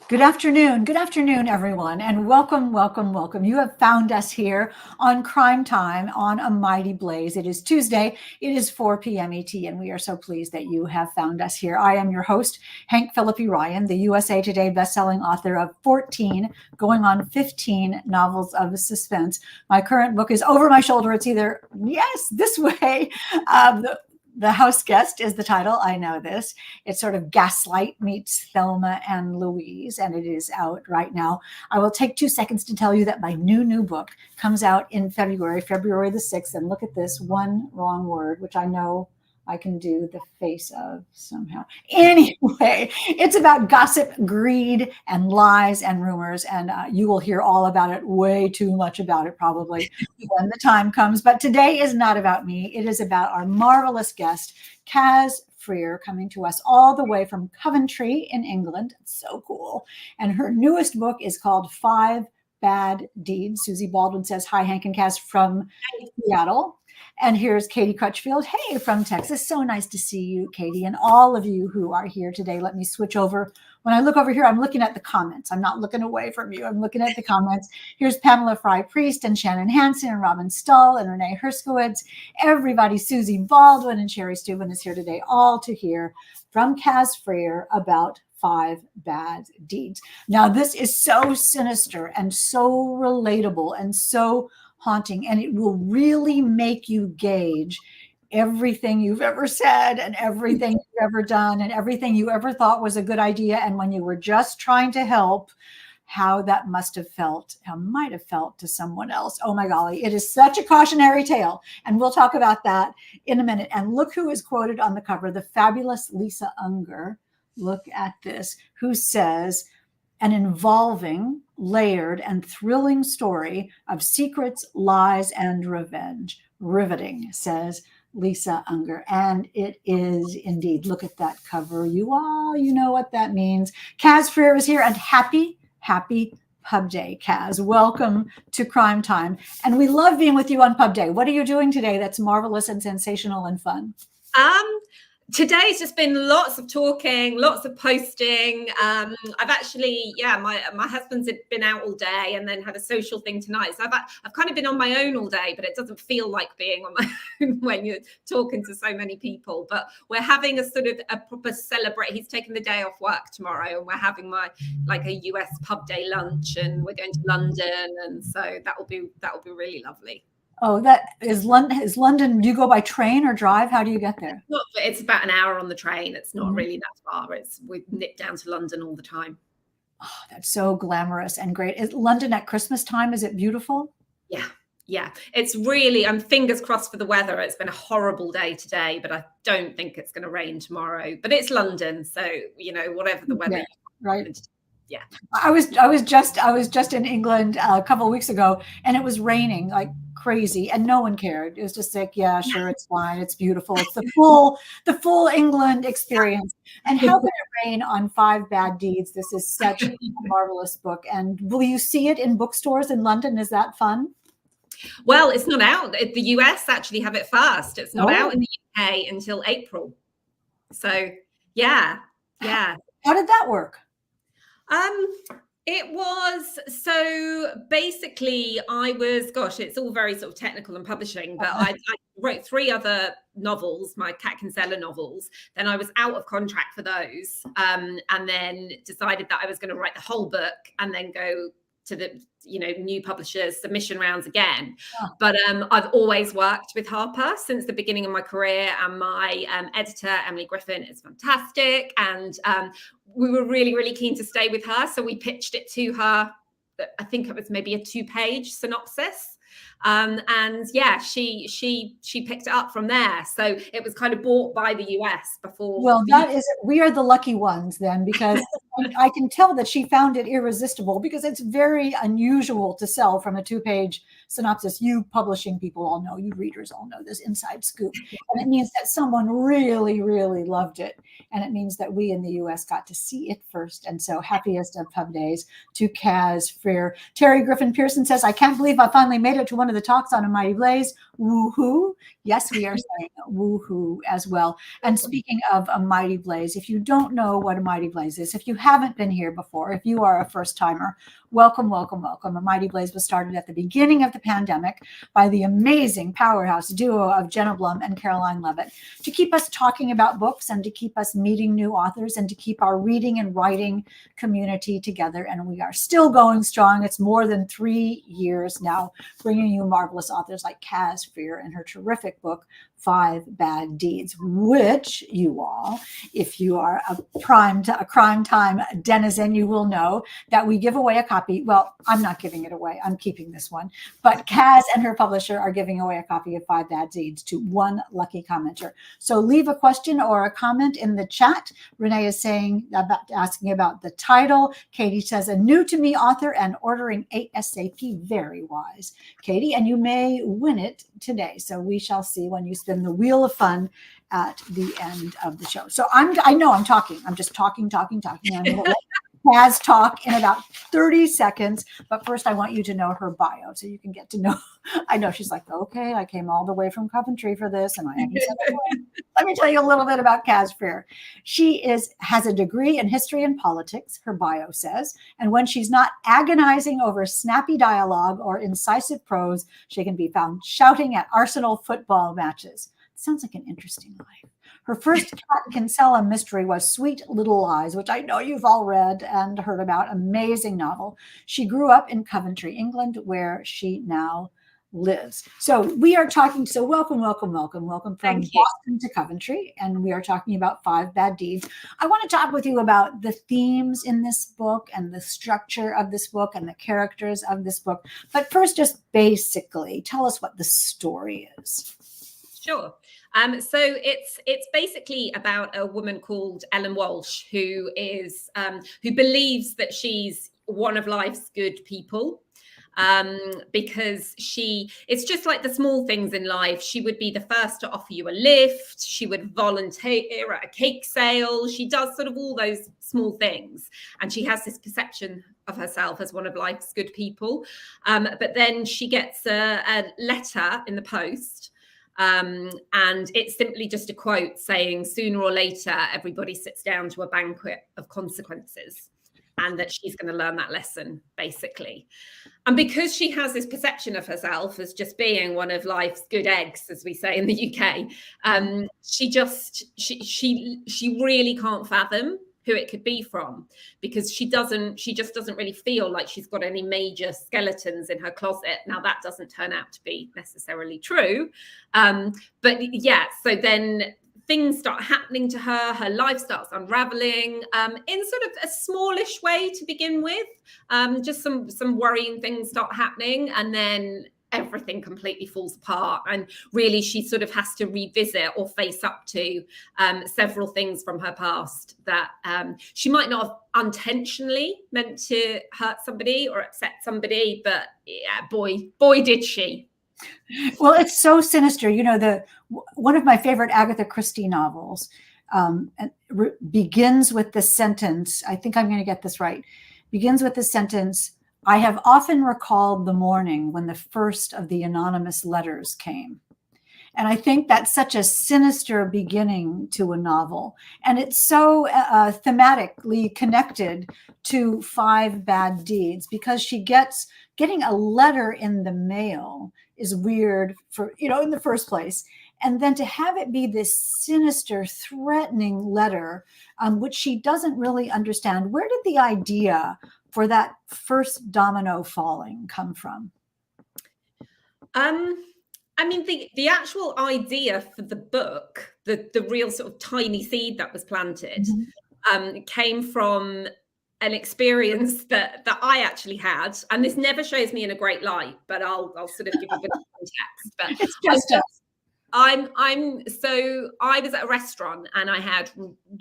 Good afternoon, everyone, and welcome, welcome, welcome. You have found us here on Crime Time on A Mighty Blaze. It is Tuesday, it is 4 p.m. ET, and we are so pleased that you have found us here. I am your host, Hank Phillippi Ryan, the USA Today bestselling author of 14, going on 15 novels of suspense. My current book is over my shoulder. It's either, yes, this way. The House Guest is the title. I know this. It's sort of Gaslight meets Thelma and Louise, and it is out right now. I will take 2 seconds to tell you that my new book comes out in February the 6th. And look at this one wrong word, which I know I can do the face of somehow. Anyway, it's about gossip, greed, and lies and rumors. And you will hear all about it, way too much about it probably when the time comes. But today is not about me. It is about our marvelous guest, Caz Frear, coming to us all the way from Coventry in England. It's so cool. And her newest book is called 5 Bad Deeds. Susie Baldwin says, hi, Hank and Caz from Seattle. And here's Katie Crutchfield. Hey, from Texas. So nice to see you, Katie, and all of you who are here today. Let me switch over. When I look over here, I'm looking at the comments. I'm not looking away from you. I'm looking at the comments. Here's Pamela Fry-Priest and Shannon Hansen and Robin Stull and Renee Herskowitz. Everybody, Susie Baldwin and Sherry Steuben is here today, all to hear from Caz Frear about 5 Bad Deeds. Now, this is so sinister and so relatable and so haunting, and it will really make you gauge everything you've ever said and everything you've ever done and everything you ever thought was a good idea. And when you were just trying to help, how that must have felt, how might have felt to someone else. Oh my golly, it is such a cautionary tale. And we'll talk about that in a minute. And look who is quoted on the cover, the fabulous Lisa Unger. Look at this, who says, an involving, layered, and thrilling story of secrets, lies, and revenge. Riveting, says Lisa Unger. And it is indeed. Look at that cover. You know what that means. Caz Frear is here, and happy Pub Day, Caz. Welcome to Crime Time. And we love being with you on Pub Day. What are you doing today that's marvelous and sensational and fun? Today's just been lots of talking, lots of posting. I've actually, my husband's been out all day and then had a social thing tonight. So I've kind of been on my own all day, but it doesn't feel like being on my own when you're talking to so many people. But we're having a sort of a proper celebrate. He's taking the day off work tomorrow, and we're having a US pub day lunch, and we're going to London, and so that will be really lovely. Oh, that is London. Is London? Do you go by train or drive? How do you get there? It's about an hour on the train. It's not really that far. We nip down to London all the time. Oh, that's so glamorous and great. Is London at Christmas time? Is it beautiful? Yeah. It's really, I'm fingers crossed for the weather. It's been a horrible day today, but I don't think it's going to rain tomorrow. But it's London, so whatever the weather. Yeah, right. Yeah. I was just in England a couple of weeks ago, and it was raining like crazy, and no one cared. It was just like, yeah, sure, it's fine, it's beautiful. It's the full England experience. And how could it rain on 5 Bad Deeds? This is such a marvelous book. And will you see it in bookstores in London? Is that fun? Well, it's not out. The US actually have it first. It's not out in the UK until April. So yeah. How did that work? It was, so basically it's all very sort of technical and publishing, but I wrote 3 other novels, my Cat Kinsella novels. Then I was out of contract for those, and then decided that I was going to write the whole book and then go to the new publishers submission rounds again. But I've always worked with Harper since the beginning of my career, and my editor Emily Griffin is fantastic, and we were really, really keen to stay with her, so we pitched it to her. I think it was maybe a 2-page synopsis. And yeah, she picked it up from there. So it was kind of bought by the US before. Well, we are the lucky ones then, because I can tell that she found it irresistible, because it's very unusual to sell from a 2-page synopsis. You publishing people all know, you readers all know this inside scoop. And it means that someone really, really loved it. And it means that we in the US got to see it first. And so happiest of pub days to Caz Frear. Terry Griffin Pearson says, I can't believe I finally made it to one of the talks on A Mighty Blaze. woohoo. Yes, we are saying woohoo as well. And speaking of a Mighty Blaze, if you don't know what a Mighty Blaze is, if you haven't been here before, if you are a first timer, welcome, welcome, welcome. A Mighty Blaze was started at the beginning of the pandemic by the amazing powerhouse duo of Jenna Blum and Caroline Levitt to keep us talking about books and to keep us meeting new authors and to keep our reading and writing community together. And we are still going strong. It's more than 3 years now, bringing you marvelous authors like Caz Frear and her terrific book, 5 Bad Deeds, which you all, if you are a crime time denizen, you will know that we give away a copy. Well, I'm not giving it away. I'm keeping this one. But Caz and her publisher are giving away a copy of 5 Bad Deeds to one lucky commenter. So leave a question or a comment in the chat. Renee is asking about the title. Katie says, a new to me author and ordering ASAP. Very wise, Katie. And you may win it today. So we shall see when you spin the wheel of fun at the end of the show. So I know I'm talking. I'm just talking. I'm going to let Caz talk in about 30 seconds. But first, I want you to know her bio so you can get to know. I know she's like, okay, I came all the way from Coventry for this, and I haven't said a word. Let me tell you a little bit about Caz Frear. She has a degree in history and politics, her bio says, and when she's not agonizing over snappy dialogue or incisive prose, she can be found shouting at Arsenal football matches. Sounds like an interesting life. Her first Cat Kinsella mystery was Sweet Little Lies, which I know you've all read and heard about. Amazing novel. She grew up in Coventry, England, where she now lives. So we are talking, so welcome from Boston to Coventry, and we are talking about 5 Bad Deeds. I want to talk with you about the themes in this book and the structure of this book and the characters of this book. But first, just basically, tell us what the story is. Sure. So it's basically about a woman called Ellen Walsh who believes that she's one of life's good people. Because it's just like the small things in life. She would be the first to offer you a lift. She would volunteer at a cake sale. She does sort of all those small things. And she has this perception of herself as one of life's good people. But then she gets a letter in the post. And it's simply just a quote saying, sooner or later, everybody sits down to a banquet of consequences. And that she's going to learn that lesson, basically. And because she has this perception of herself as just being one of life's good eggs, as we say in the UK, she really can't fathom who it could be from, because she just doesn't really feel like she's got any major skeletons in her closet. Now, that doesn't turn out to be necessarily true. But yeah, so then things start happening to her. Her life starts unraveling in sort of a smallish way to begin with. Just some worrying things start happening, and then everything completely falls apart. And really, she sort of has to revisit or face up to several things from her past that she might not have unintentionally meant to hurt somebody or upset somebody, but yeah, boy did she. Well, it's so sinister. You know, one of my favorite Agatha Christie novels begins with the sentence, I think I'm going to get this right, begins with the sentence, I have often recalled the morning when the first of the anonymous letters came. And I think that's such a sinister beginning to a novel. And it's so thematically connected to 5 Bad Deeds, because getting a letter in the mail is weird in the first place. And then to have it be this sinister, threatening letter, which she doesn't really understand. Where did the idea for that first domino falling come from? I mean, the actual idea for the book, the real sort of tiny seed that was planted, came from an experience that I actually had, and this never shows me in a great light, but I'll sort of give a bit of context. But it's just so I was at a restaurant and I had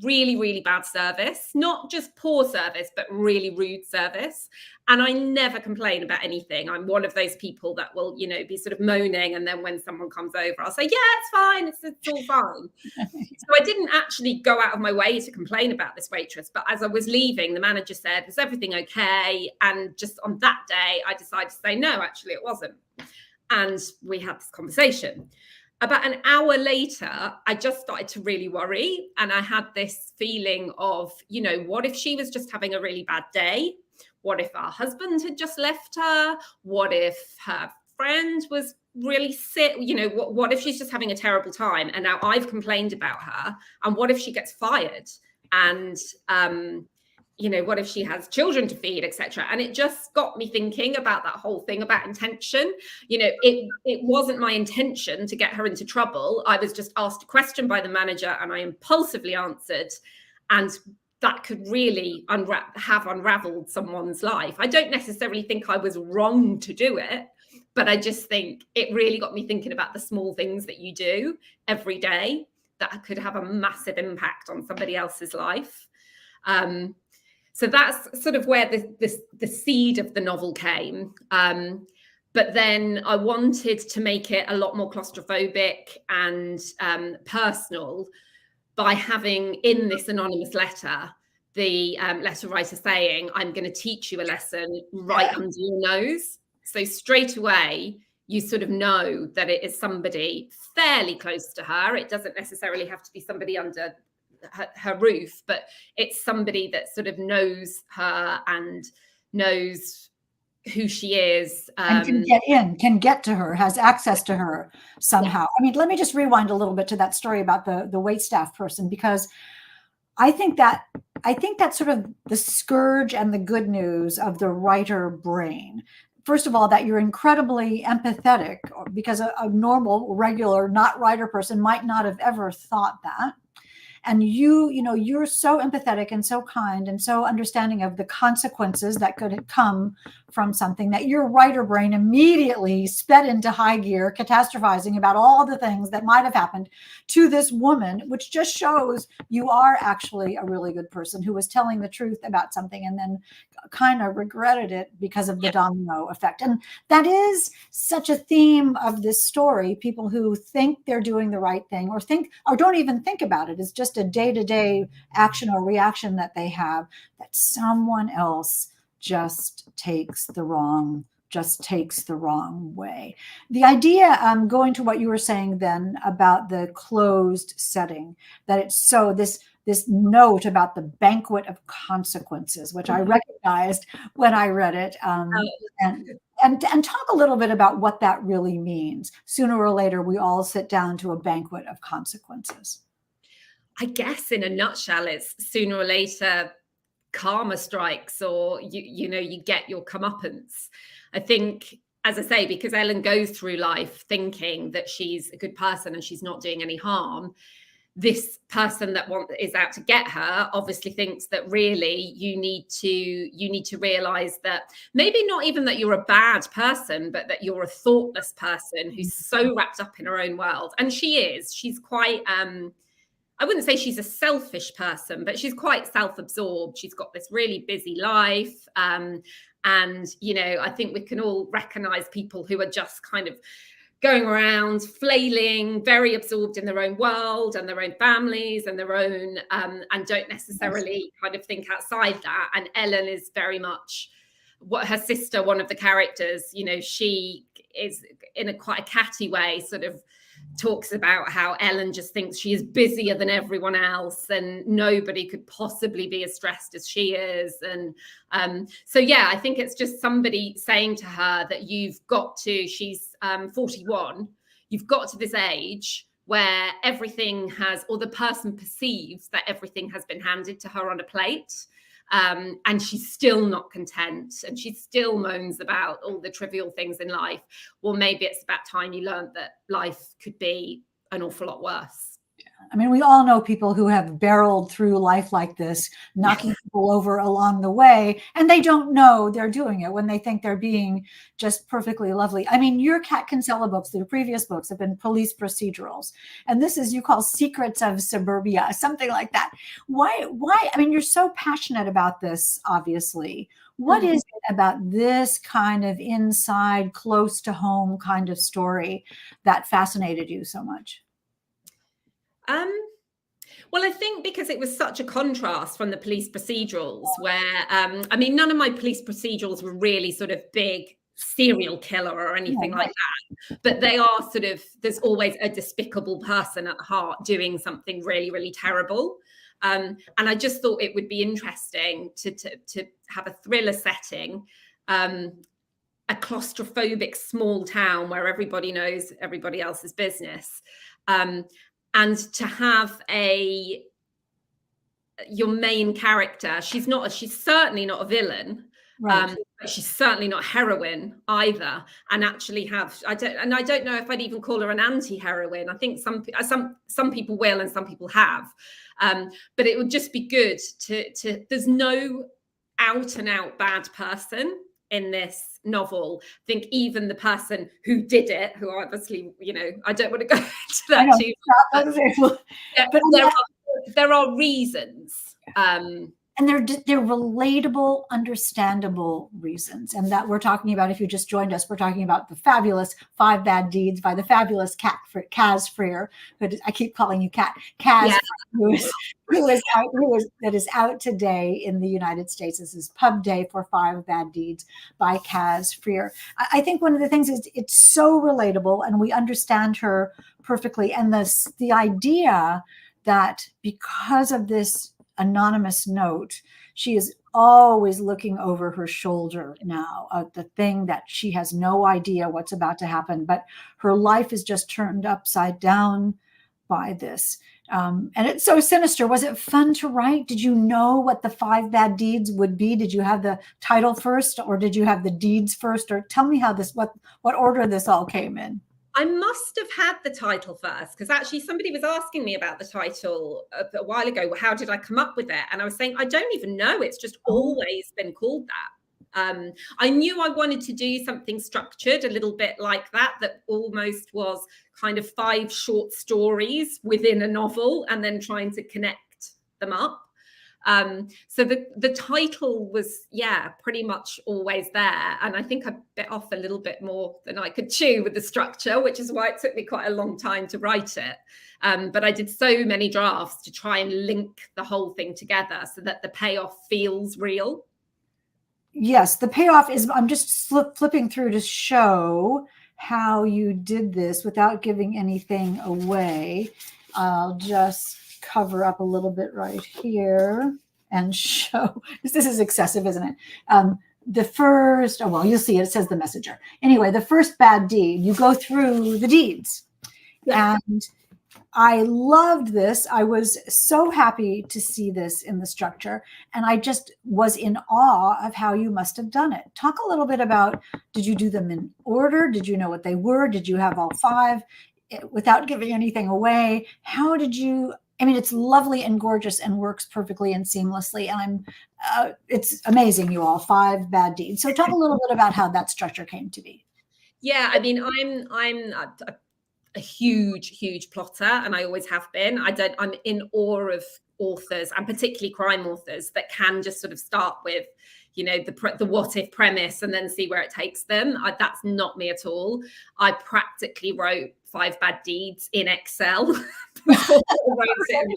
really, really bad service, not just poor service, but really rude service. And I never complain about anything. I'm one of those people that will, be sort of moaning. And then when someone comes over, I'll say, yeah, it's fine. It's all fine. So I didn't actually go out of my way to complain about this waitress. But as I was leaving, the manager said, was everything okay? And just on that day, I decided to say, no, actually, it wasn't. And we had this conversation. About an hour later, I just started to really worry. And I had this feeling of, what if she was just having a really bad day? What if our husband had just left her? What if her friend was really sick? What if she's just having a terrible time? And now I've complained about her. And what if she gets fired? And, what if she has children to feed, etc. And it just got me thinking about that whole thing about intention. It wasn't my intention to get her into trouble. I was just asked a question by the manager and I impulsively answered. And that could really have unraveled someone's life. I don't necessarily think I was wrong to do it, but I just think it really got me thinking about the small things that you do every day that could have a massive impact on somebody else's life. So that's sort of where the seed of the novel came. But then I wanted to make it a lot more claustrophobic and personal by having in this anonymous letter, the letter writer saying, I'm going to teach you a lesson right under your nose. So straight away, you sort of know that it is somebody fairly close to her. It doesn't necessarily have to be somebody under her roof, but it's somebody that sort of knows her and knows who she is. And can get to her, has access to her somehow. Yeah. I mean, let me just rewind a little bit to that story about the waitstaff person, because I think that's sort of the scourge and the good news of the writer brain. First of all, that you're incredibly empathetic, because a normal, regular, not writer person might not have ever thought that. And you're so empathetic and so kind and so understanding of the consequences that could come from something, that your writer brain immediately sped into high gear, catastrophizing about all the things that might have happened to this woman, which just shows you are actually a really good person who was telling the truth about something and then kind of regretted it because of the domino effect. And that is such a theme of this story. People who think they're doing the right thing or don't even think about it. It's just a day-to-day action or reaction that they have, that someone else just takes the wrong way. The idea, going to what you were saying then about the closed setting, that it's so this note about the banquet of consequences, which I recognized when I read it, and talk a little bit about what that really means. Sooner or later, we all sit down to a banquet of consequences. I guess in a nutshell, it's sooner or later karma strikes, or you get your comeuppance. I think, as I say, because Ellen goes through life thinking that she's a good person and she's not doing any harm, this person that is out to get her obviously thinks that really you need to realize that maybe not even that you're a bad person, but that you're a thoughtless person who's so wrapped up in her own world. And she's quite I wouldn't say she's a selfish person, but she's quite self-absorbed. She's got this really busy life. And, I think we can all recognize people who are just kind of going around flailing, very absorbed in their own world and their own families and their own, and don't necessarily kind of think outside that. And Ellen is very much what her sister, one of the characters, she is in quite a catty way, sort of talks about how Ellen just thinks she is busier than everyone else and nobody could possibly be as stressed as she is. And I think it's just somebody saying to her that she's 41, you've got to this age where everything or the person perceives that everything has been handed to her on a plate. And she's still not content, and she still moans about all the trivial things in life. Well, maybe it's about time you learned that life could be an awful lot worse. I mean, we all know people who have barreled through life like this, knocking people over along the way, and they don't know they're doing it when they think they're being just perfectly lovely. I mean, your Kat Kinsella books, the previous books, have been police procedurals, and this is, you call Secrets of Suburbia, something like that. Why? I mean, you're so passionate about this, obviously. What is it about this kind of inside, close to home kind of story that fascinated you so much? Well, I think because it was such a contrast from the police procedurals where, none of my police procedurals were really sort of big serial killer or anything like that, but they are sort of, there's always a despicable person at heart doing something really, really terrible. And I just thought it would be interesting to have a thriller setting, a claustrophobic small town where everybody knows everybody else's business, and to have your main character. She's certainly not a villain. Right. But she's certainly not heroine either, and actually I don't know if I'd even call her an anti-heroine. I think some people will and some people have, but it would just be good to there's no out and out bad person in this novel. I think even the person who did it, who obviously, I don't want to go into that too much, but there are reasons, and they're relatable, understandable reasons. And that we're talking about, if you just joined us, we're talking about the fabulous 5 Bad Deeds by the fabulous Caz Frear. I keep calling you Cat. Caz, that is out today in the United States. This is Pub Day for 5 Bad Deeds by Caz Frear. I think one of the things is it's so relatable, and we understand her perfectly. And the idea that because of this anonymous note, she is always looking over her shoulder now at the thing that she has no idea what's about to happen, but her life is just turned upside down by this. And it's so sinister. Was it fun to write? Did you know what the 5 Bad Deeds would be? Did you have the title first, or did you have the deeds first? Or tell me how what order this all came in. I must have had the title first, because actually somebody was asking me about the title a while ago. Well, how did I come up with it? And I was saying, I don't even know. It's just always been called that. I knew I wanted to do something structured, a little bit like that almost was kind of 5 short stories within a novel and then trying to connect them up. So the title was, pretty much always there. And I think I bit off a little bit more than I could chew with the structure, which is why it took me quite a long time to write it. But I did so many drafts to try and link the whole thing together so that the payoff feels real. Yes, the payoff is, I'm just flipping through to show how you did this without giving anything away. I'll just cover up a little bit right here and show this is excessive, isn't it? The first, you'll see it. It says The Messenger. Anyway, the first bad deed, you go through the deeds. Yeah. And I loved this. I was so happy to see this in the structure. And I just was in awe of how you must have done it. Talk a little bit about, did you do them in order? Did you know what they were? Did you have all 5 without giving anything away? How did you, it's lovely and gorgeous and works perfectly and seamlessly. And it's amazing, you all, 5 Bad Deeds. So talk a little bit about how that structure came to be. Yeah, I'm a huge plotter, and I always have been. I'm in awe of authors, and particularly crime authors, that can just sort of start with, the what if premise and then see where it takes them. That's not me at all. I practically wrote 5 Bad Deeds in Excel before I wrote it.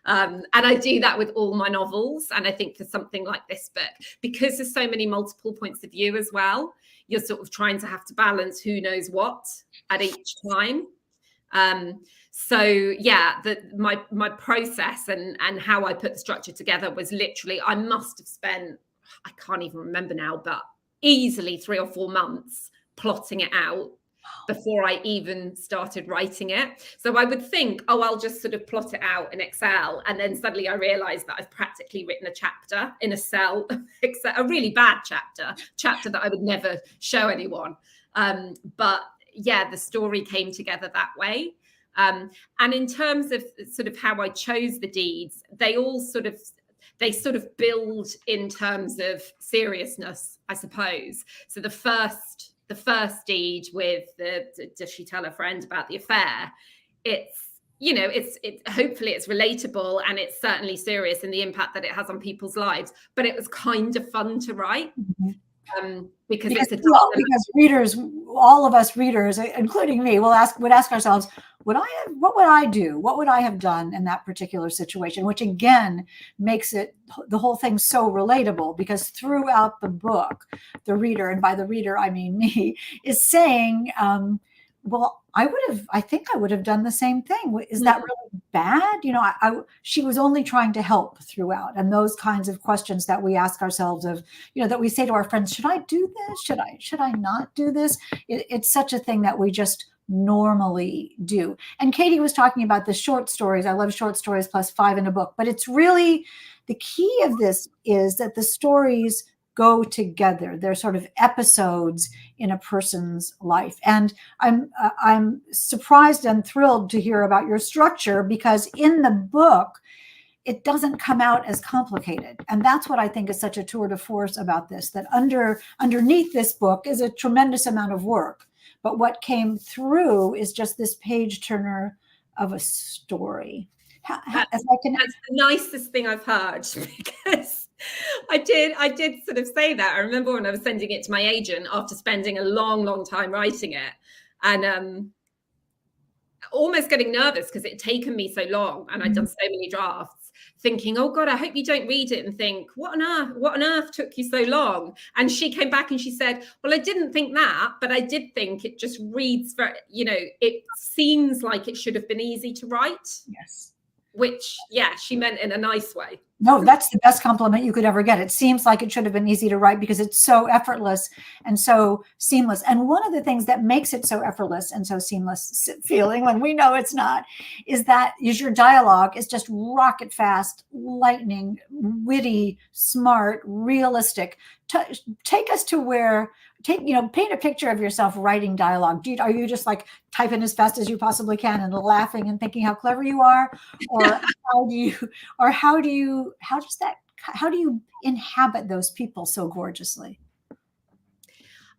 And I do that with all my novels. And I think for something like this book, because there's so many multiple points of view as well, you're sort of trying to have to balance who knows what at each time. So yeah, my process and how I put the structure together was literally, I must have spent, I can't even remember now, but easily 3 or 4 months plotting it out before I even started writing it. So I would think, I'll just sort of plot it out in Excel. And then suddenly I realized that I've practically written a chapter in a cell, a really bad chapter that I would never show anyone. But yeah, the story came together that way. And in terms of sort of how I chose the deeds, they sort of build in terms of seriousness, I suppose. So the first deed with does she tell a friend about the affair? It's hopefully it's relatable, and it's certainly serious in the impact that it has on people's lives. But it was kind of fun to write. Mm-hmm. Because readers, all of us readers, including me, would ask ourselves, what would I do? What would I have done in that particular situation? Which again makes it the whole thing so relatable, because throughout the book, the reader, and by the reader I mean me, is saying, well, I think I would have done the same thing. Is that really bad? She was only trying to help throughout. And those kinds of questions that we ask ourselves that we say to our friends, should I do this? Should I not do this? It's such a thing that we just normally do. And Katie was talking about the short stories. I love short stories plus 5 in a book, but it's really the key of this is that the stories go together. They're sort of episodes in a person's life. And I'm surprised and thrilled to hear about your structure, because in the book, it doesn't come out as complicated. And that's what I think is such a tour de force about this, that underneath this book is a tremendous amount of work. But what came through is just this page turner of a story. That's the nicest thing I've heard, because I did sort of say that. I remember when I was sending it to my agent after spending a long time writing it, and almost getting nervous because it had taken me so long and I'd done so many drafts, thinking, oh God, I hope you don't read it and think, what on earth took you so long? And she came back and she said, well, I didn't think that, but I did think it just reads very, it seems like it should have been easy to write. Yes. Which, yeah, she meant in a nice way. No, that's the best compliment you could ever get. It seems like it should have been easy to write because it's so effortless and so seamless. And one of the things that makes it so effortless and so seamless feeling when we know it's not is your dialogue is just rocket fast, lightning, witty, smart, realistic. Take us to where paint a picture of yourself writing dialogue. Are you just like typing as fast as you possibly can and laughing and thinking how clever you are? Or how do you inhabit those people so gorgeously?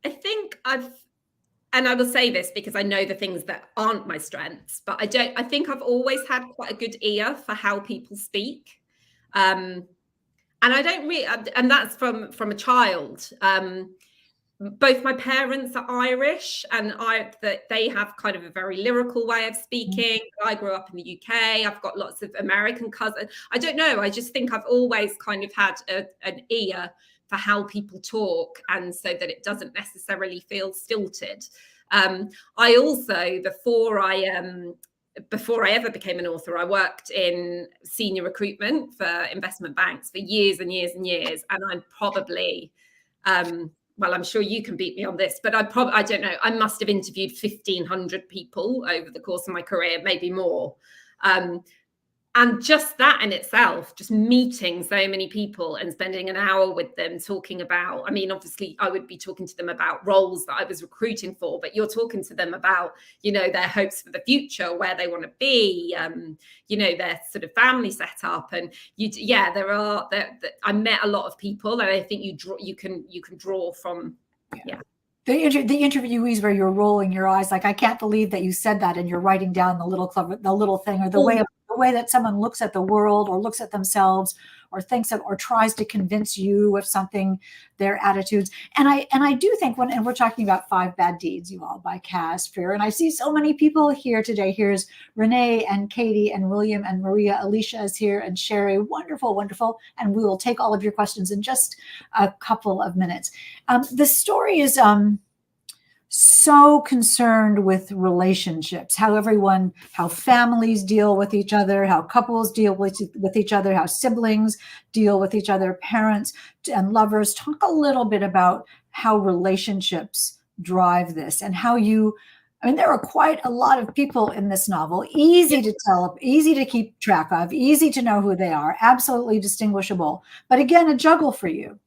I think and I will say this because I know the things that aren't my strengths, but I think I've always had quite a good ear for how people speak. And I don't really, and that's from a child. Both my parents are Irish, and they have kind of a very lyrical way of speaking. I grew up in the UK. I've got lots of American cousins. I don't know. I just think I've always kind of had an ear for how people talk, and so that it doesn't necessarily feel stilted. I also, before I ever became an author, I worked in senior recruitment for investment banks for years and years and years. And I'm probably, well, I'm sure you can beat me on this, but I don't know, I must have interviewed 1,500 people over the course of my career, maybe more. And just that in itself, just meeting so many people and spending an hour with them talking about, I mean, obviously I would be talking to them about roles that I was recruiting for, but you're talking to them about, their hopes for the future, where they want to be, their sort of family setup. And I met a lot of people, and I think you can draw from, yeah. The interviewees where you're rolling your eyes, like, I can't believe that you said that, and you're writing down the little thing, or the way that someone looks at the world or looks at themselves or thinks of or tries to convince you of something, their attitudes. And I do think and we're talking about 5 Bad Deeds, you all, by Caz Frear. And I see so many people here today. Here's Renee and Katie and William and Maria. Alicia is here, and Sherry. Wonderful, wonderful. And we will take all of your questions in just a couple of minutes. The story is so concerned with relationships, how families deal with each other, how couples deal with each other, how siblings deal with each other, parents and lovers. Talk a little bit about how relationships drive this, and how there are quite a lot of people in this novel, easy to tell, easy to keep track of, easy to know who they are, absolutely distinguishable. But again, a juggle for you.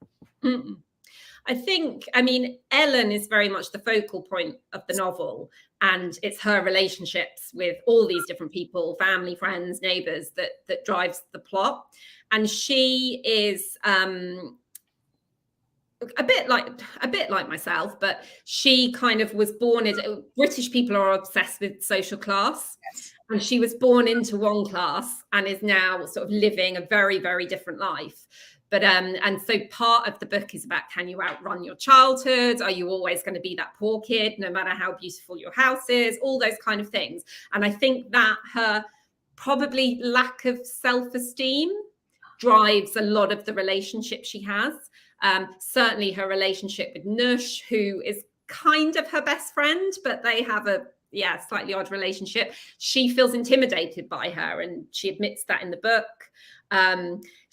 Mm-mm. I think, Ellen is very much the focal point of the novel, and it's her relationships with all these different people, family, friends, neighbors, that drives the plot. And she is a bit like myself, but she kind of was born British people are obsessed with social class. Yes. And she was born into one class and is now sort of living a very, very different life. But and so part of the book is about, can you outrun your childhood? Are you always going to be that poor kid, no matter how beautiful your house is? All those kind of things. And I think that her probably lack of self-esteem drives a lot of the relationship she has. Certainly her relationship with Nush, who is kind of her best friend, but they have a slightly odd relationship. She feels intimidated by her, and she admits that in the book.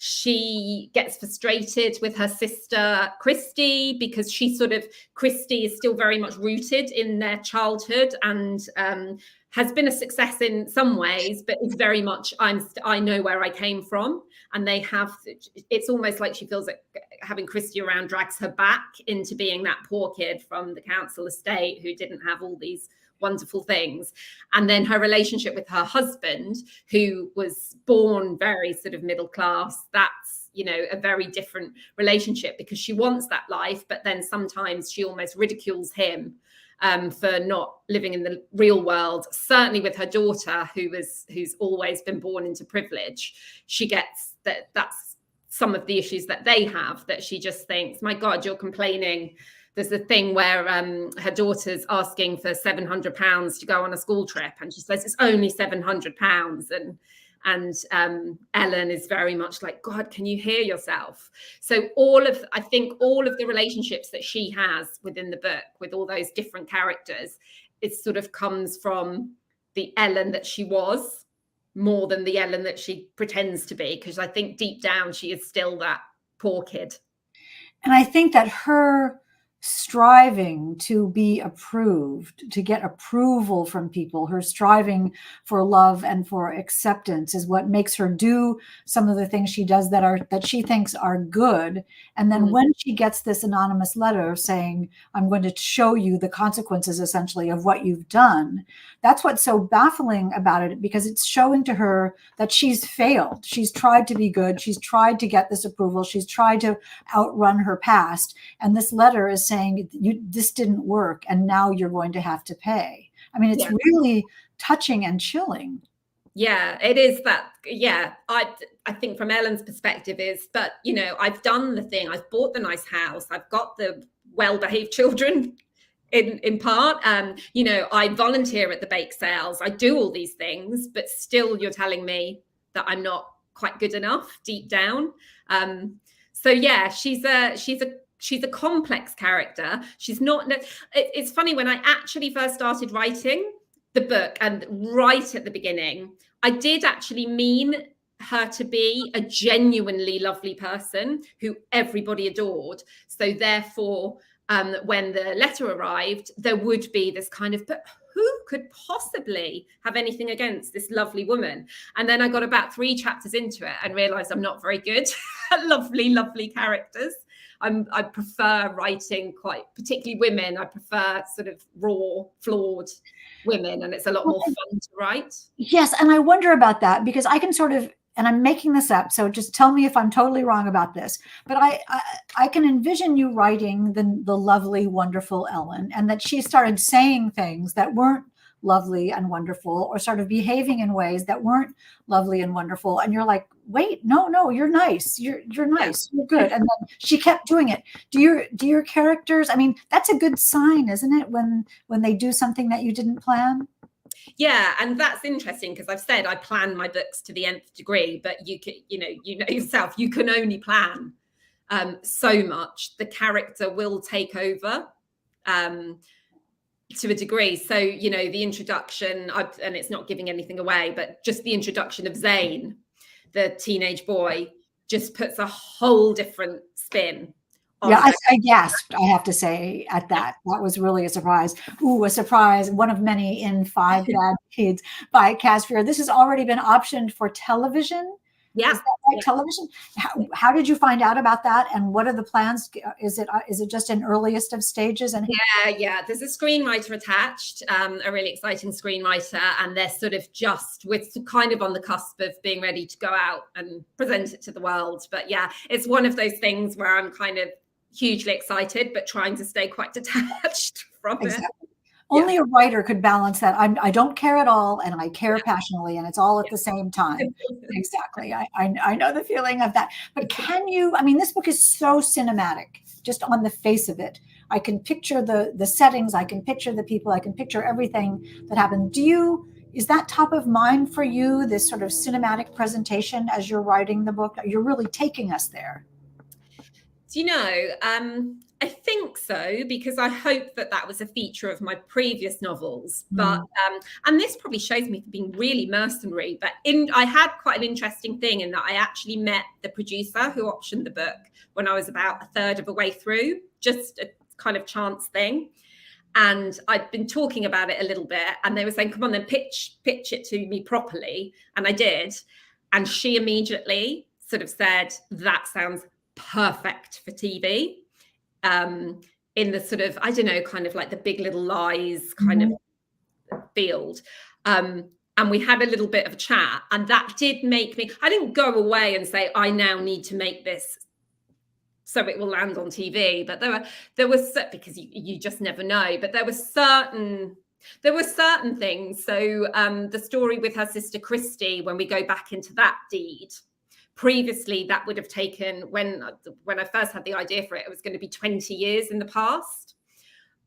She gets frustrated with her sister Christy, because Christy is still very much rooted in their childhood, and has been a success in some ways, but is very much, I know where I came from. And it's almost like she feels like having Christy around drags her back into being that poor kid from the council estate who didn't have all these wonderful things. And then her relationship with her husband, who was born very sort of middle class, that's, a very different relationship, because she wants that life, but then sometimes she almost ridicules him for not living in the real world. Certainly with her daughter, who's always been born into privilege, she gets that's some of the issues that they have, that she just thinks, my God, you're complaining. There's a thing where her daughter's asking for £700 to go on a school trip, and she says it's only £700, and Ellen is very much like, God, can you hear yourself? So I think all of the relationships that she has within the book with all those different characters, it sort of comes from the Ellen that she was, more than the Ellen that she pretends to be, because I think deep down she is still that poor kid. And I think that her striving to be approved, to get approval from people, her striving for love and for acceptance, is what makes her do some of the things she does that she thinks are good. And then when she gets this anonymous letter saying, I'm going to show you the consequences essentially of what you've done, that's what's so baffling about it, because it's showing to her that she's failed. She's tried to be good. She's tried to get this approval. She's tried to outrun her past. And this letter is saying, this didn't work, and now you're going to have to pay. I mean, it's really touching and chilling. Yeah, it is that. Yeah, I think from Ellen's perspective is, but I've done the thing. I've bought the nice house. I've got the well-behaved children in part. I volunteer at the bake sales. I do all these things, but still you're telling me that I'm not quite good enough deep down. So yeah, she's a complex character. She's not. It's funny, when I actually first started writing the book, and right at the beginning, I did actually mean her to be a genuinely lovely person who everybody adored. So therefore, when the letter arrived, there would be this kind of, but who could possibly have anything against this lovely woman? And then I got about 3 chapters into it and realized I'm not very good at lovely, lovely characters. I prefer writing particularly women. I prefer sort of raw, flawed women, and it's a lot more fun to write. Yes, and I wonder about that, because I can sort of, and I'm making this up, so just tell me if I'm totally wrong about this, but I can envision you writing the lovely, wonderful Ellen, and that she started saying things that weren't lovely and wonderful, or sort of behaving in ways that weren't lovely and wonderful, and you're like, wait, no, you're nice, you're nice, you're good. And then she kept doing it. Do your characters, I mean, that's a good sign, isn't it, when they do something that you didn't plan? Yeah, and that's interesting, because I've said I plan my books to the nth degree, but you know yourself, you can only plan so much. The character will take over to a degree. So, the introduction, and it's not giving anything away, but just the introduction of Zane, the teenage boy, just puts a whole different spin. Yeah, I gasped, I have to say, at that. That was really a surprise. Ooh, a surprise. One of many in 5 Bad Kids by Caz Frear. This has already been optioned for television. Yeah. Is that right? Yeah. Television? How did you find out about that? And what are the plans? Is it just in earliest of stages? And yeah. There's a screenwriter attached, a really exciting screenwriter, and they're sort of we're kind of on the cusp of being ready to go out and present it to the world. But yeah, it's one of those things where I'm kind of hugely excited, but trying to stay quite detached from it. Only a writer could balance that. I don't care at all, and I care passionately, and it's all at the same time. Exactly. I know the feeling of that. But can you, I mean, this book is so cinematic, just on the face of it. I can picture the settings, I can picture the people, I can picture everything that happened. Is that top of mind for you, this sort of cinematic presentation as you're writing the book? You're really taking us there. Do you know, I think so, because I hope that that was a feature of my previous novels. But and this probably shows me for being really mercenary. But I had quite an interesting thing in that I actually met the producer who optioned the book when I was about a third of the way through, just a kind of chance thing. And I'd been talking about it a little bit, and they were saying, "Come on, then pitch it to me properly." And I did, and she immediately sort of said, "That sounds perfect for TV." In the sort of, I don't know, kind of like the Big Little Lies kind of field. And we had a little bit of a chat, and that did make me, I didn't go away and say, I now need to make this so it will land on TV. But there was, because you just never know, but there were certain things. So the story with her sister Christy, when we go back into that deed, previously that would have taken, when I first had the idea for it, it was going to be 20 years in the past.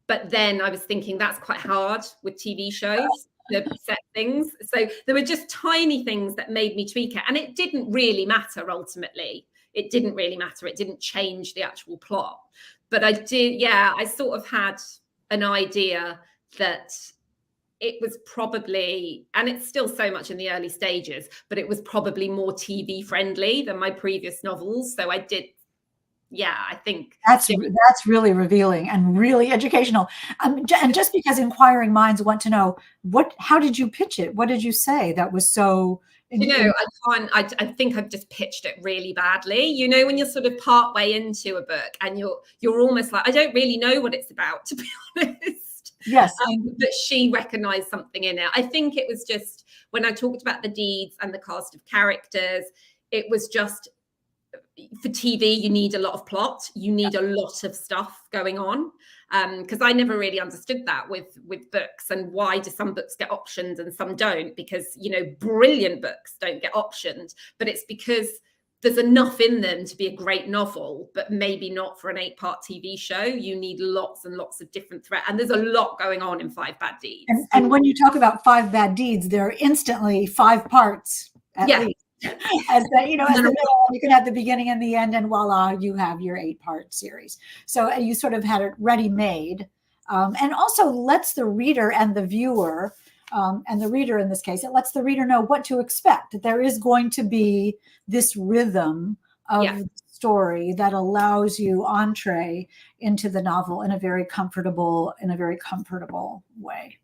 But then I was thinking that's quite hard with TV shows to set things. So there were just tiny things that made me tweak it. And it didn't really matter ultimately. It didn't really matter. It didn't change the actual plot. But I sort of had an idea that it was probably, and it's still so much in the early stages, but it was probably more TV friendly than my previous novels. So I did, I think that's really revealing and really educational. And just because inquiring minds want to know, how did you pitch it? What did you say that was so? I think I've just pitched it really badly. You know, when you're sort of part way into a book and you're almost like, I don't really know what it's about, to be honest. Yes. But she recognized something in it. I think it was just, when I talked about the deeds and the cast of characters, it was just, for TV, you need a lot of plot. You need a lot of stuff going on. Because I never really understood that with books, and why do some books get optioned and some don't? Because, brilliant books don't get optioned, but it's because there's enough in them to be a great novel, but maybe not for an 8-part TV show. You need lots and lots of different threads. And there's a lot going on in 5 Bad Deeds. And when you talk about 5 Bad Deeds, there are instantly 5 parts at least. As you can have the beginning and the end, and voila, you have your 8-part series. So you sort of had it ready made, and also lets the reader and the viewer, and the reader in this case, it lets the reader know what to expect. That there is going to be this rhythm of the story that allows you entree into the novel in a very comfortable way.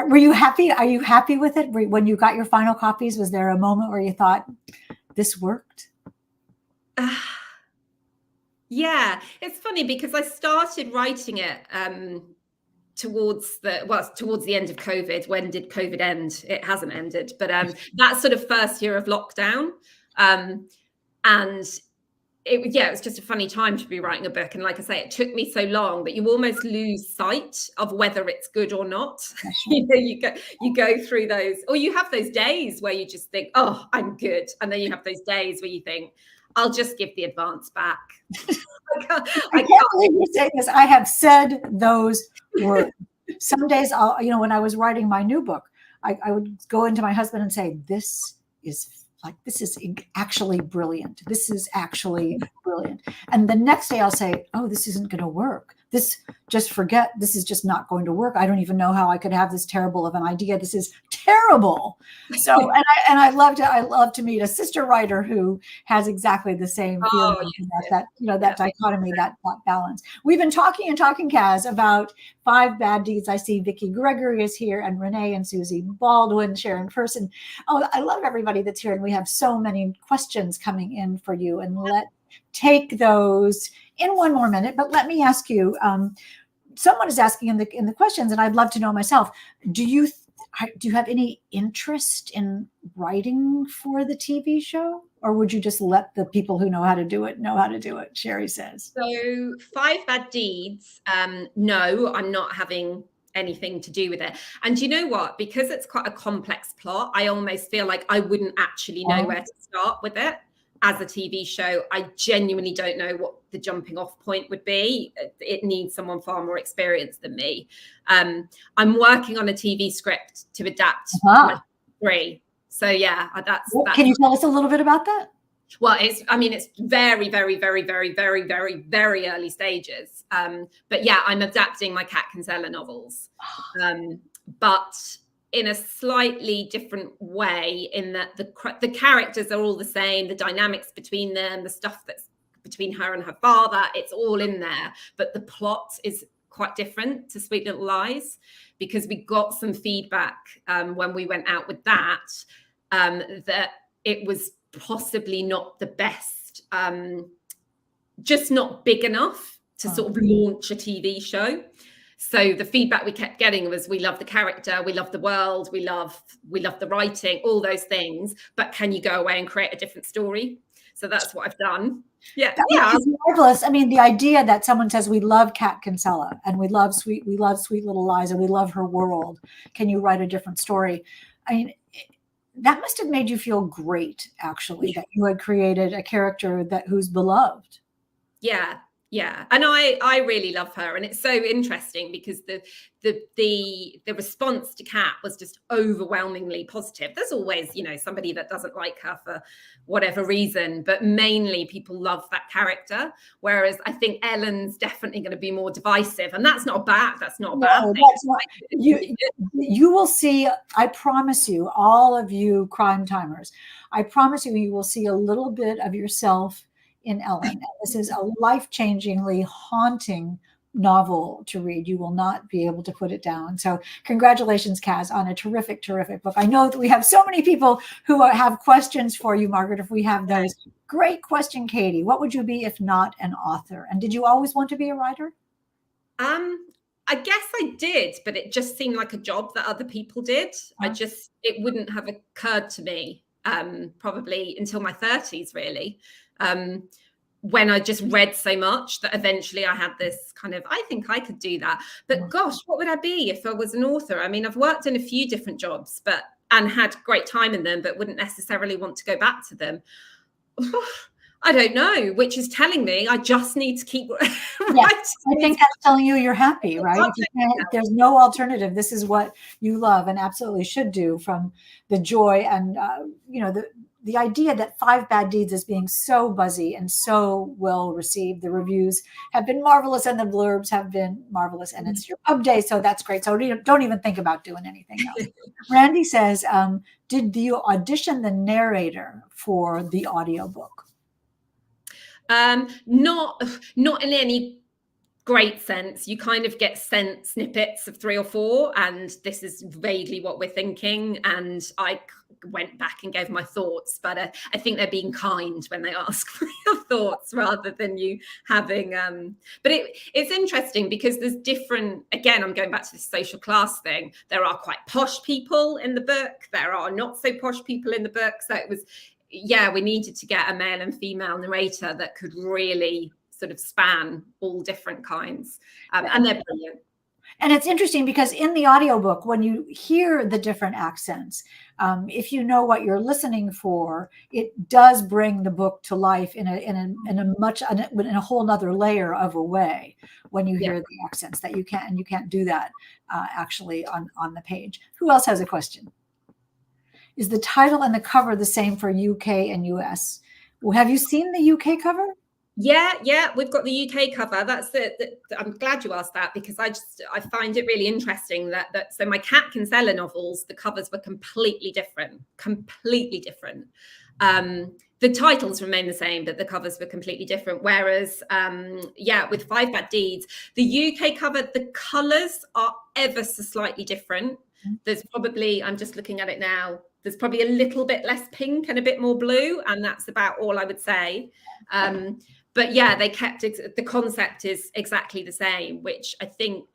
Were you happy? Are you happy with it? When you got your final copies, was there a moment where you thought, this worked? Yeah, it's funny because I started writing it towards the end of COVID. When did COVID end? It hasn't ended, but that sort of first year of lockdown. And it was just a funny time to be writing a book. And like I say, it took me so long that you almost lose sight of whether it's good or not. You go through those, or you have those days where you just think, oh, I'm good. And then you have those days where you think, I'll just give the advance back. I can't believe you're saying this. I have said those words. Some days, when I was writing my new book, I would go into my husband and say, this is actually brilliant. This is actually brilliant. And the next day I'll say, oh, this isn't going to work. This is just not going to work. I don't even know how I could have this terrible of an idea. This is terrible. So, and I love to meet a sister writer who has exactly the same feeling, that dichotomy, that balance. We've been talking, Caz, about 5 Bad Deeds. I see Vicki Gregory is here, and Renee and Susie Baldwin, Sharon Person. Oh, I love everybody that's here. And we have so many questions coming in for you, and let's take those in one more minute. But let me ask you, someone is asking in the questions, and I'd love to know myself, do you have any interest in writing for the TV show, or would you just let the people who know how to do it? Sherry says. So 5 Bad Deeds, no, I'm not having anything to do with it. And you know what? Because it's quite a complex plot, I almost feel like I wouldn't actually know where to start with it. As a TV show, I genuinely don't know what the jumping off point would be. It needs someone far more experienced than me. I'm working on a TV script to adapt my 3. So yeah, that's. Can you tell us a little bit about that? Well, it's very, very, very, very, very, very, very early stages. But yeah, I'm adapting my Cat Kinsella novels, but in a slightly different way, in that the characters are all the same, the dynamics between them, the stuff that's between her and her father, it's all in there. But the plot is quite different to Sweet Little Lies, because we got some feedback when we went out with that, that it was possibly not the best, just not big enough to sort of launch a TV show. So the feedback we kept getting was, we love the character, we love the world, we love the writing, all those things, but can you go away and create a different story? So that's what I've done. Yeah. It's marvelous. I mean, the idea that someone says, we love Cat Kinsella and we love Sweet Little Lies and we love her world, can you write a different story? I mean, that must have made you feel great, actually, that you had created a character who's beloved. Yeah. And I really love her. And it's so interesting because the response to Cat was just overwhelmingly positive. There's always, somebody that doesn't like her for whatever reason, but mainly people love that character. Whereas I think Ellen's definitely going to be more divisive, and that's not a bad thing. You will see, I promise you, all of you crime timers, I promise you will see a little bit of yourself in Ellen. This is a life-changingly haunting novel to read. You will not be able to put it down. So congratulations, Caz, on a terrific, terrific book. I know that we have so many people who have questions for you, Margaret, if we have those. Great question, Katie. What would you be if not an author? And did you always want to be a writer? I guess I did, but it just seemed like a job that other people did. It wouldn't have occurred to me probably until my 30s, really. When I just read so much that eventually I had this kind of, I think I could do that. But gosh, what would I be if I was an author? I mean, I've worked in a few different jobs, and had great time in them, but wouldn't necessarily want to go back to them. I don't know, which is telling me I just need to keep writing. I think that's telling you you're happy, right? If there's no alternative, this is what you love and absolutely should do, from the joy and, the idea that 5 Bad Deeds is being so buzzy and so well received. The reviews have been marvelous and the blurbs have been marvelous, and it's your pub day, so that's great. So don't even think about doing anything else. Randy says, did you audition the narrator for the audiobook? Not in any great sense. You kind of get sent snippets of 3 or 4, and this is vaguely what we're thinking. And I went back and gave my thoughts, but I think they're being kind when they ask for your thoughts rather than you having. But it's interesting because there's different. Again, I'm going back to this social class thing. There are quite posh people in the book. There are not so posh people in the book. So it was, we needed to get a male and female narrator that could really sort of span all different kinds, and they're brilliant. And it's interesting because in the audiobook, when you hear the different accents, if you know what you're listening for, it does bring the book to life in a whole nother layer of a way when you hear the accents that you can't do that actually on the page. Who else has a question? Is the title and the cover the same for UK and US? Well, have you seen the UK cover? Yeah, we've got the UK cover. That's I'm glad you asked that, because I find it really interesting that so my Cat Kinsella novels, the covers were completely different. The titles remain the same, but the covers were completely different. Whereas, with 5 Bad Deeds, the UK cover, the colours are ever so slightly different. There's probably, I'm just looking at it now, there's probably a little bit less pink and a bit more blue, and that's about all I would say. But yeah, they kept the concept is exactly the same, which I think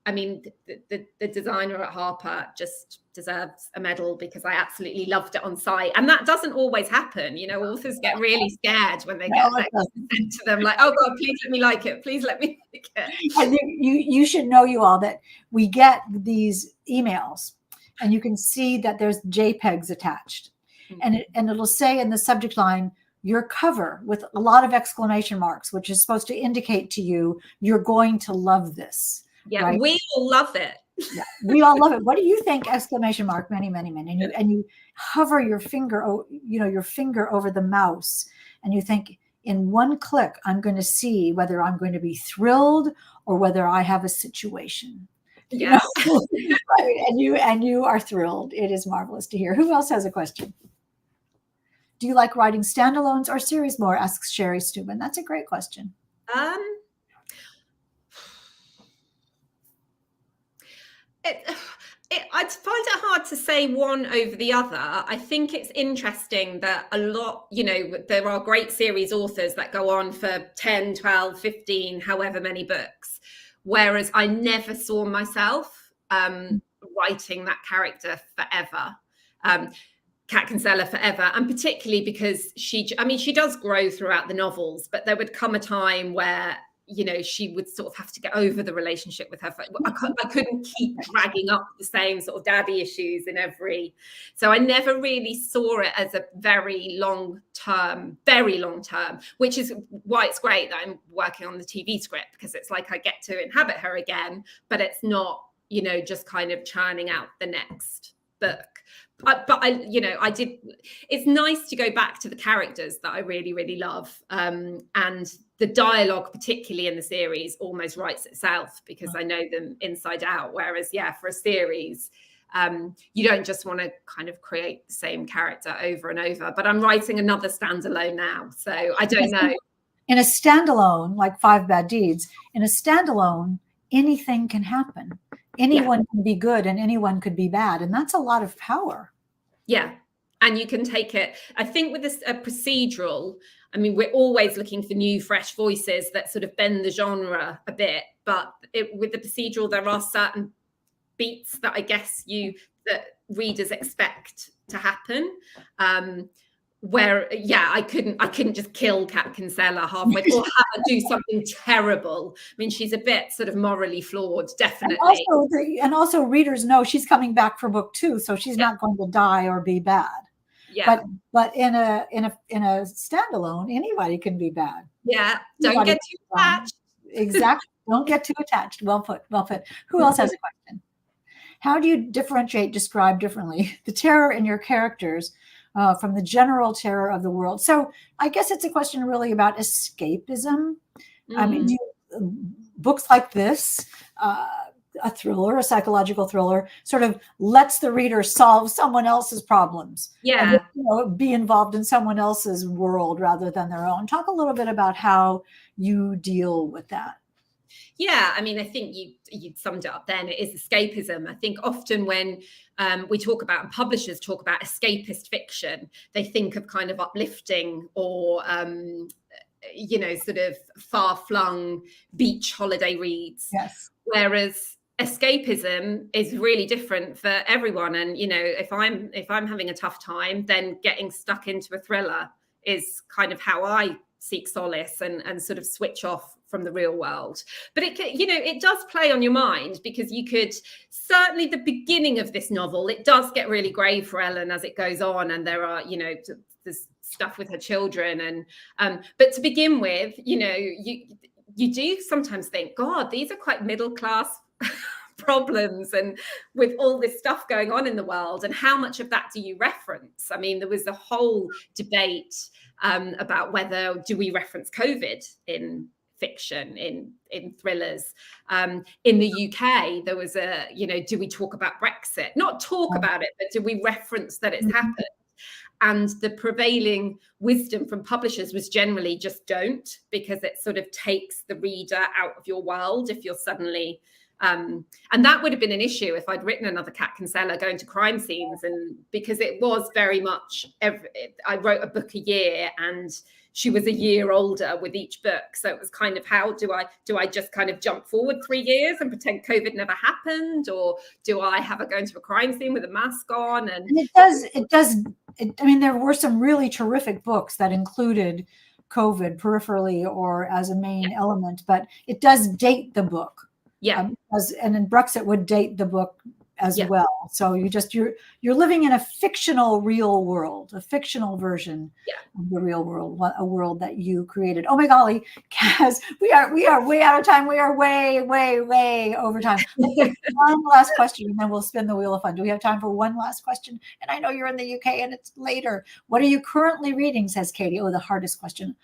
I mean, the designer at Harper just deserves a medal, because I absolutely loved it on site. And that doesn't always happen. You know, authors get really scared when they get that sent to them, like, oh God, please let me like it. Please let me like it. I think you should know, you all, that we get these emails and you can see that there's JPEGs attached. And it'll say in the subject line, your cover, with a lot of exclamation marks, which is supposed to indicate to you, you're going to love this. Yeah, right? We all love it. Yeah, we all love it. What do you think? Exclamation mark, many, many, many. And you hover your finger, your finger over the mouse, and you think, in one click, I'm going to see whether I'm going to be thrilled or whether I have a situation. Yes. Right? And you are thrilled. It is marvelous to hear. Who else has a question? Do you like writing standalones or series more? Asks Sherry Steuben. That's a great question. I'd find it hard to say one over the other. I think it's interesting that a lot, there are great series authors that go on for 10, 12, 15, however many books, whereas I never saw myself writing that character forever. Kat Kinsella forever, and particularly because she does grow throughout the novels, but there would come a time where she would sort of have to get over the relationship with her. I couldn't keep dragging up the same sort of daddy issues in every. So I never really saw it as a very long term, which is why it's great that I'm working on the TV script, because it's like I get to inhabit her again, but it's not, just kind of churning out the next book. I did. It's nice to go back to the characters that I really, really love, and the dialogue, particularly in the series, almost writes itself because I know them inside out. Whereas, for a series, you don't just want to kind of create the same character over and over. But I'm writing another standalone now, so I don't know. In a standalone, like Five Bad Deeds, in a standalone, anything can happen. Anyone can be good and anyone could be bad. And that's a lot of power. Yeah. And you can take it, I think, with a procedural, we're always looking for new, fresh voices that sort of bend the genre a bit. But with the procedural, there are certain beats that I guess that readers expect to happen. Where I couldn't just kill Kat Kinsella halfway or have her do something terrible. She's a bit sort of morally flawed, definitely. And also readers know she's coming back for book 2, so she's not going to die or be bad. Yeah. But in a standalone, anybody can be bad. Yeah. Don't get too attached. Exactly. Don't get too attached. Well put. Who else has a question? How do you describe differently the terror in your characters from the general terror of the world? So I guess it's a question really about escapism. Books like this, a thriller, a psychological thriller, sort of lets the reader solve someone else's problems. Yeah. And, be involved in someone else's world rather than their own. Talk a little bit about how you deal with that. Yeah, I think you summed it up then. It is escapism. I think often when we talk about, and publishers talk about escapist fiction, they think of kind of uplifting or, sort of far-flung beach holiday reads. Yes. Whereas escapism is really different for everyone. And, if I'm having a tough time, then getting stuck into a thriller is kind of how I seek solace and sort of switch off from the real world. But it does play on your mind, because you could certainly, the beginning of this novel, it does get really grave for Ellen as it goes on, and there are there's stuff with her children, and but to begin with, you do sometimes think, God, these are quite middle class problems, and with all this stuff going on in the world, and how much of that do you reference? There was a whole debate about whether do we reference COVID in fiction, in thrillers. In the UK, there was do we talk about Brexit? Not talk about it, but do we reference that it's happened? And the prevailing wisdom from publishers was generally just don't, because it sort of takes the reader out of your world if you're suddenly And that would have been an issue if I'd written another Cat Kinsella going to crime scenes, and because it was very much I wrote a book a year, and she was a year older with each book. So it was kind of, how do I just kind of jump forward 3 years and pretend COVID never happened, or do I have her going to a crime scene with a mask on? And I mean, there were some really terrific books that included COVID peripherally or as a main element, but it does date the book. Yeah. And then Brexit would date the book as well. So you're living in a fictional real world, a fictional version of the real world, a world that you created. Oh my golly, Caz, we are way out of time. We are way, way, way over time. One last question, and then we'll spin the wheel of fun. Do we have time for one last question? And I know you're in the UK and it's later. What are you currently reading, says Katie? Oh, the hardest question.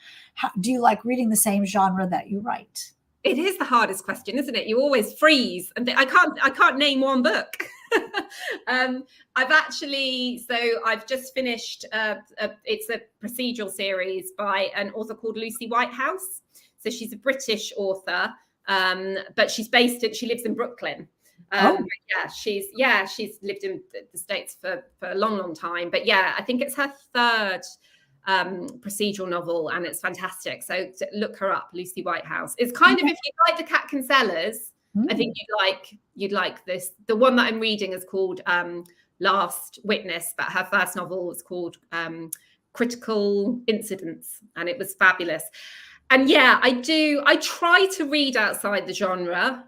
Do you like reading the same genre that you write? It is the hardest question, isn't it? You always freeze, and I can't name one book. I've just finished. It's a procedural series by an author called Lucy Whitehouse. So she's a British author, but she lives in Brooklyn. She's lived in the States for a long, long time. But yeah, I think it's her third procedural novel, and it's fantastic. So look her up, Lucy Whitehouse. It's kind of, if you like the Cat Kinsellas, I think you'd like this. The one that I'm reading is called Last Witness, but her first novel was called Critical Incidents, and it was fabulous. And yeah, I try to read outside the genre,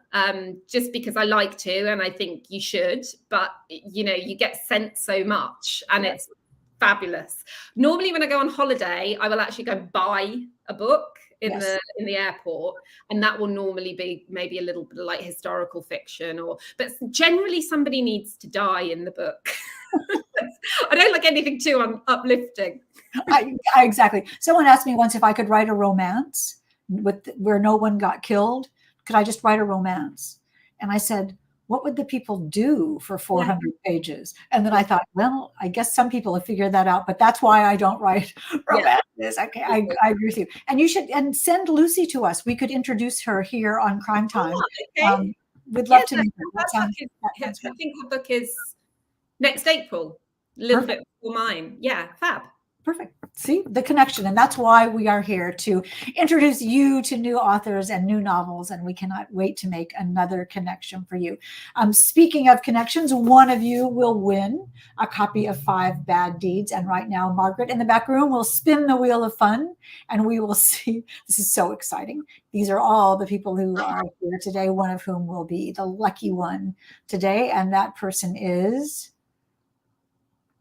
just because I like to, and I think you should, but you get sent so much, and it's fabulous. Normally when I go on holiday, I will actually go buy a book in the airport, and that will normally be maybe a little bit like historical fiction, but generally somebody needs to die in the book. I don't like anything too uplifting. Exactly. Someone asked me once if I could write a romance where no one got killed. Could I just write a romance? And I said, what would the people do for 400 pages? And then I thought, well, I guess some people have figured that out, but that's why I don't write romances. Okay, I agree with you. And you should send Lucy to us. We could introduce her here on Crime Time. Okay. We'd love to meet her. I think her book is next April, a little bit before mine. Yeah, fab. Perfect. See the connection. And that's why we are here, to introduce you to new authors and new novels. And we cannot wait to make another connection for you. Speaking of connections, one of you will win a copy of 5 Bad Deeds. And right now, Margaret in the back room will spin the wheel of fun, and we will see. This is so exciting. These are all the people who are here today, one of whom will be the lucky one today. And that person is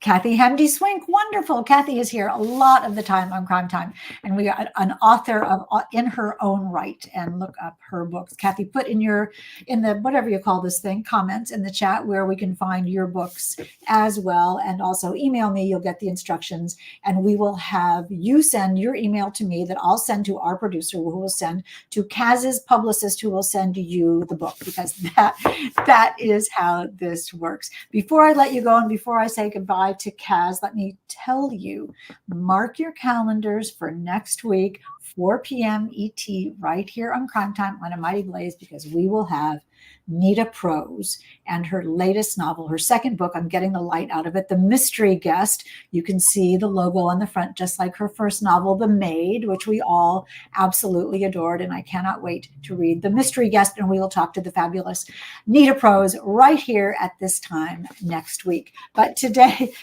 Kathy Hamdi Swink. Wonderful. Kathy is here a lot of the time on Crime Time, and we are an author in her own right. And look up her books. Kathy, put in the whatever you call this thing, comments in the chat where we can find your books as well. And also email me. You'll get the instructions, and we will have you send your email to me that I'll send to our producer, who will send to Caz's publicist, who will send you the book, because that is how this works. Before I let you go, and before I say goodbye to Caz, let me tell you, mark your calendars for next week, 4 p.m. ET, right here on Crime Time on A Mighty Blaze, because we will have Nita Prose and her latest novel, her second book. I'm getting the light out of it, The Mystery Guest. You can see the logo on the front, just like her first novel, The Maid, which we all absolutely adored. And I cannot wait to read The Mystery Guest. And we will talk to the fabulous Nita Prose right here at this time next week. But today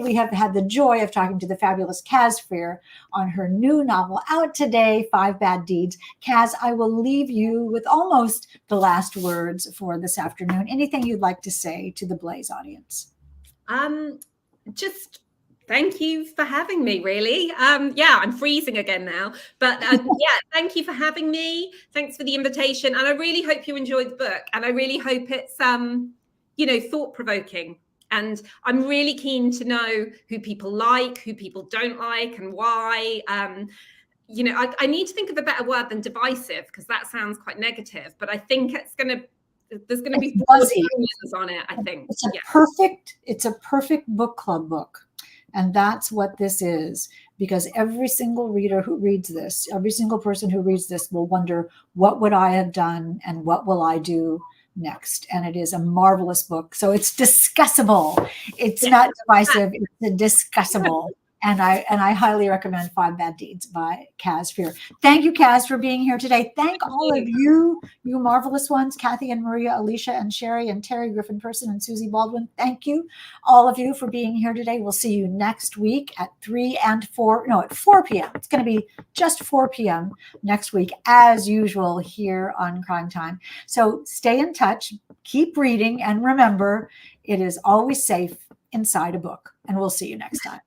we have had the joy of talking to the fabulous Caz Frear on her new novel, out today, 5 Bad Deeds. Caz, I will leave you with almost the last words for this afternoon. Anything you'd like to say to the Blaze audience? Just thank you for having me, really. I'm freezing again now, but thank you for having me. Thanks for the invitation. And I really hope you enjoyed the book, and I really hope it's, thought-provoking. And I'm really keen to know who people like, who people don't like, and why. I need to think of a better word than divisive, because that sounds quite negative, but I think there's going to be buzzy on it, I think. It's a perfect book club book. And that's what this is, because every single reader who reads this, every single person who reads this will wonder, what would I have done and what will I do next? And it is a marvelous book. So it's discussable. It's not divisive, it's discussable. And I highly recommend Five Bad Deeds by Caz Frear. Thank you, Caz, for being here today. Thank all of you, you marvelous ones, Kathy and Maria, Alicia and Sherry and Terry Griffin Person and Susie Baldwin. Thank you, all of you, for being here today. We'll see you next week at 4 p.m. It's going to be just 4 p.m. next week, as usual, here on Crime Time. So stay in touch, keep reading, and remember, it is always safe inside a book. And we'll see you next time.